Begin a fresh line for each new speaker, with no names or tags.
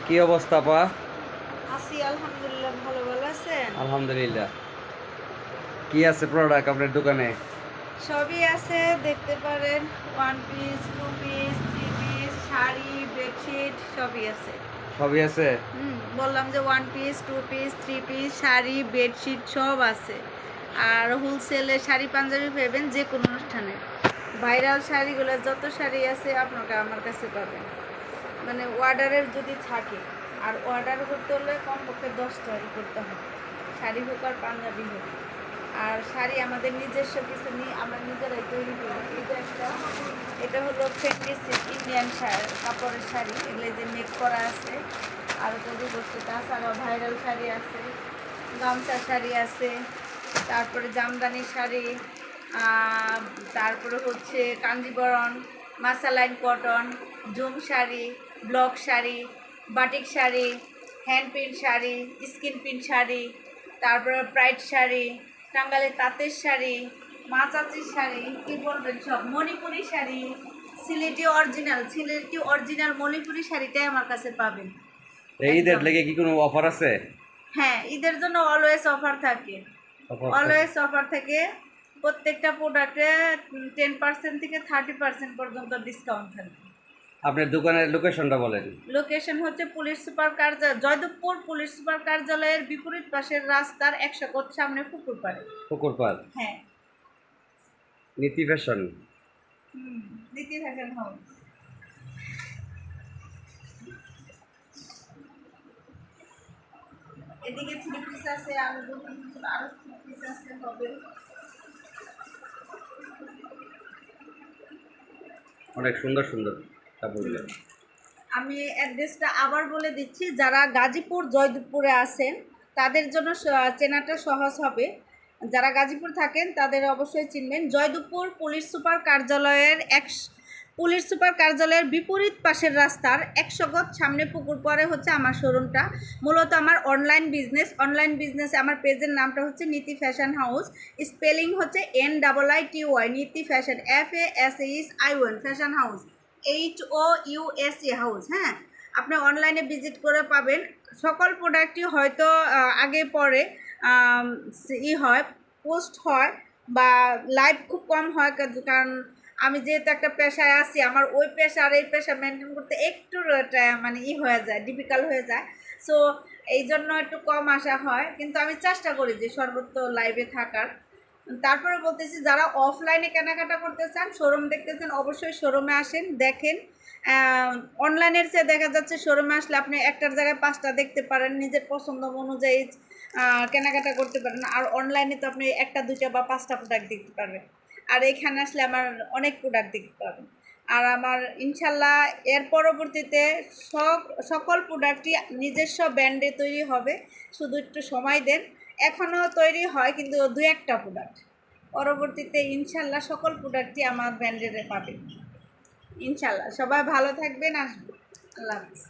কি অবস্থা পা?
আছি আলহামদুলিল্লাহ, ভালো ভালো আছেন?
আলহামদুলিল্লাহ। কি আছে প্রোডাক্ট আপনার দোকানে?
সবই আছে, দেখতে পারেন। One piece, two piece, three piece, sari, bedsheet সবই আছে।
সবই আছে।
বললাম যে one piece, two piece, three piece, sari, bedsheet সব আছে। আর হোলসেলে শাড়ি পাঞ্জাবি পাবেন যে কোনো অনুষ্ঠানে। ভাইরাল শাড়িগুলো যত শাড়ি আছে আপনাকে আমার কাছে পাবেন, মানে অর্ডারের যদি থাকে। আর অর্ডার করতে হলে কমপক্ষে 10টা করতে হবে, শাড়ি হোক আর পাঞ্জাবি হোক। আর শাড়ি আমাদের নিজস্ব কিছু নিয়ে আমরা নিজেরাই তৈরি করি। এটা হলো ফেন্ডি সিল্ক ইন্ডিয়ান কাপড়ের শাড়ি, এগুলো যে মেক করা আছে। আর তৈরি করছে, তাছাড়াও ভাইরাল শাড়ি আছে, গামছা শাড়ি আছে, তারপরে জামদানি শাড়ি, তারপরে হচ্ছে কাঞ্জিবরম, মাসালাইন কটন, জুম sari, block sari, batik sari, hand print sari, screen print sari, তারপরে প্রাইড শাড়ি, টাঙ্গালের তাঁতের শাড়ি, মাচাচির শাড়ি, কী বলবেন সব, মণিপুরি শাড়ি, সিলেটি অরিজিনাল মণিপুরি শাড়িটাই আমার কাছে পাবেন।
এই ঈদের লেগে কি কোনো অফার আছে?
হ্যাঁ, ঈদের জন্য অলওয়েজ অফার থাকে। অলওয়েজ অফার থাকে। প্রত্যেকটা প্রোডাক্টে 10% থেকে 30% পর্যন্ত ডিসকাউন্ট থাকবে।
আপনার দোকানের লোকেশনটা বলেন।
লোকেশন হচ্ছে পুলিশ সুপার কার্যালয়, জয়দেবপুর পুলিশ সুপার কার্যালয়ের বিপরীত পাশের রাস্তার 100 গজ সামনে পুকুর পাড়ে।
পুকুর পাড়।
হ্যাঁ।
নীতি ফ্যাশন।
নীতি ফ্যাশন হাউস। এদিকে থ্রি পিস আছে, আরো থ্রি পিস আছে হবে।
অনেক সুন্দর সুন্দর কাপড়গুলো।
আমি অ্যাড্রেসটা আবার বলে দিচ্ছি, যারা গাজীপুর জয়দেবপুরে আছেন তাদের জন্য চেনাটা সহজ হবে। যারা গাজীপুর থাকেন তাদের অবশ্যই চিনবেন। জয়দেবপুর পুলিশ সুপার কার্যালয়ের বিপরীত পাশের রাস্তার 100 গজ সামনে পুকুর পরে হচ্ছে আমার শোরুমটা। মূলত আমার অনলাইন বিজনেসে আমার পেজের নামটা হচ্ছে নীতি ফ্যাশন হাউস। স্পেলিং হচ্ছে NIITY, নীতি fashion, FASHION fashion house, HOUSE house. হ্যাঁ, আপনি অনলাইনে ভিজিট করে পাবেন। সকল প্রোডাক্টই হয়তো আগে পরে হয়, পোস্ট হয়, বা লাইভ খুব কম হয়, কারণ আমি যেহেতু একটা পেশায় আছি, আমার ওই পেশা আর এই পেশা মেনটেন করতে একটু মানে হয়ে যায়, ডিফিকাল্ট হয়ে যায়। সো এই জন্য একটু কম আসা হয়, কিন্তু আমি চেষ্টা করি যে সর্বত্র লাইভে থাকার। তারপরে বলতেছি, যারা অফলাইনে কেনাকাটা করতে চান, শোরুম দেখতে চান, অবশ্যই শোরুমে আসেন, দেখেন। অনলাইনের চেয়ে দেখা যাচ্ছে শোরুমে আসলে আপনি একটার জায়গায় 5টা দেখতে পারেন, নিজের পছন্দ অনুযায়ী কেনাকাটা করতে পারেন। আর অনলাইনে তো আপনি 1টা 2টা বা 5টা প্রোডাক্ট দেখতে পারবেন, আর এখানে আসলে আমার অনেক প্রোডাক্ট দেখতে পাবেন। আর আমার ইনশাল্লাহ এর পরবর্তীতে সকল প্রোডাক্টই নিজস্ব ব্র্যান্ডে তৈরি হবে, শুধু একটু সময় দেন। এখনও তৈরি হয় কিন্তু 2-1টা প্রোডাক্ট, পরবর্তীতে ইনশাল্লাহ সকল প্রোডাক্টই আমার ব্র্যান্ডের পাবেন ইনশাল্লাহ। সবাই ভালো থাকবেন, আসবেন। আল্লাহ হাফিজ।